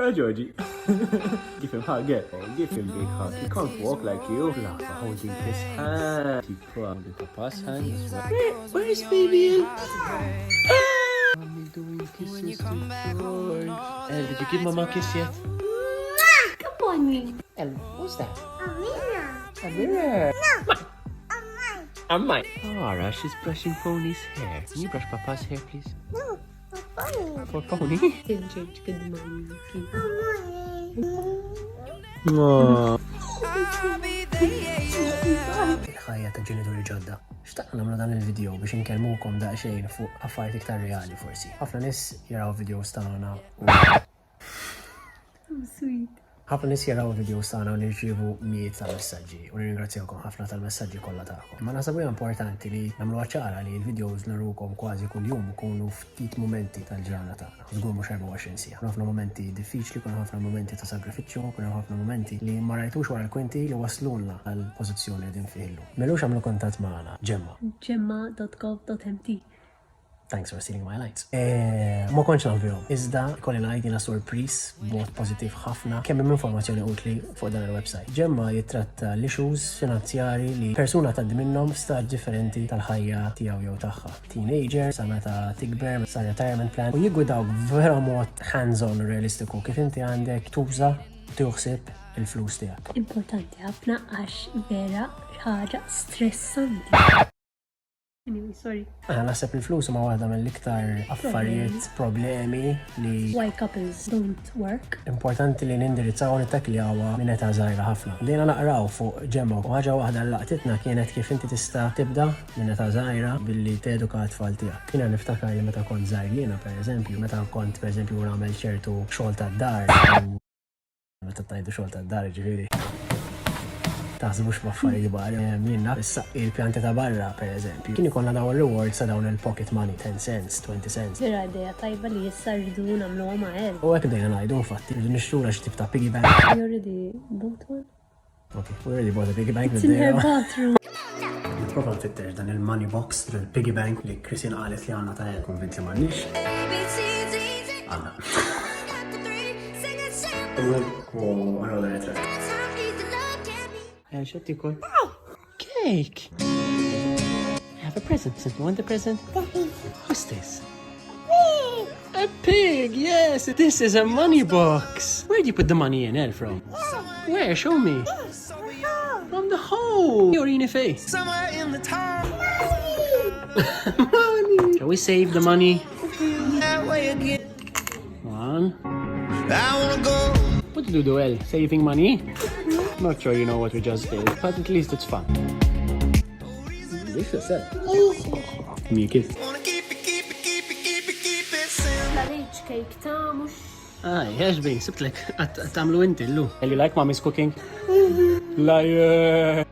Ara Georgie. Give him a hug, yeah. Give him a big hug. He can't walk like you. Lava holding his hand. Keep holding Papa's hand as well. Where's baby El? Mommy doing kisses to George. El, did you give Mama a kiss yet? Come on, me. El, what's that? A mirror. A mirror. No. A mine. Ara, she's brushing Pony's hair. Can you brush Papa's hair, please? No. A bunny. For Pony? George, good morning. Aww. ħajja ta' ġenituri ġodda. Xtaqna nagħmlu dan il-video biex inkellmukom daqsxejn fuq affarijiet iktar reali forsi. Ħafna nies jaraw videos tagħna u Sweet. ħafna nies jaraw videos tagħna u nirċievu mijiet ta' messaġġi u nirringrazzjawkom ħafna tal-messaġġi kollha tagħkom. Ma naħseb huwa importanti li nagħmlu ċara li l-videos narukom kważi kuljum ikunu ftit momenti tal-ġurnata tagħna. Żgur mhux 24 siegħa. Ħafna momenti diffiċli, kuna ħafna momenti ta' sagrifiċċju, kuna ħafna momenti li ma rajtux wara l-kwinti li waslulna għal pożizzjoni li din fihlu. Melux għamlu kontatt magħna, Ġemma. Gemma.gov.mt. Thanks for stealing my lines. Ma konċ nafjom. Iżda kolli ngħid jiena surpriż b'mod pożittiv ħafna kemm hemm informazzjoni utli fuq dan il-website. Ġemma jitratta l-issues finanzjari li persuna tgħaddi minnhom f'stadji differenti tal-ħajja tiegħu jew tagħha. Teenager, sa meta tikber, sa retirement plan u jiggwidawk vera mod hands-on u realistiku kif inti għandek tuża tuħsib il-flus tiegħek. Importanti ħafna għax vera ħaġa stressanti. Anyway, sorry. Naħseb il-flus ma waħda mill-iktar affarijiet problemi li Why couples don't work. importanti li nindirizzaw nittakli għawa minn eta zaħira ħafna. Dejna naqraw fuq Ġemma u ħaġa waħda l-laqtitna kienet kif inti tista' tibda minn eta zaħira billi teduka t-tfal tiegħek. Kiena niftakar li meta kont żgħir jiena pereżempju, meta kont pereżempju nagħmel ċertu xogħol tad-dar. Meta tajdu xogħol tad-dar ġifieri. Taħsbux b'affarijiet kbar. Minna issa il-pjanti ta' barra pereżempju. Kien ikollna dawn rewards sa dawn il-pocket money 10 cents, 20 cents. Vera idea tajba li issa rridu nagħmluha ma' El. U hekk dejna ngħidu infatti, rridu nixtru xi tip ta' piggy bank. You already bought one? Okay, we already bought a piggy bank It's in her with bathroom. Nipprova nfittex dan il-money box, il-piggy bank li Kristina qalet li għandna ta' hekk konvinti m'għandniex. Għandna. Għanna retract. Xed tikol? Oh, cake! I have a present. You want the present? What's this? A pig, yes! This is a money box! Where do you put the money in, El, from? Where? Show me! From the hole! You're in your face! Somewhere in the top! Money! Shall we save the money? One. I wanna go! What did you do, El? Saving money? Not sure you know what we just did, but at least it's fun. Delicious, eh? Give me a kiss. L-rich cake ta' mux. Jashbin, sibtlek, għattamlu inti l-lu. You like mommy's cooking? Liar!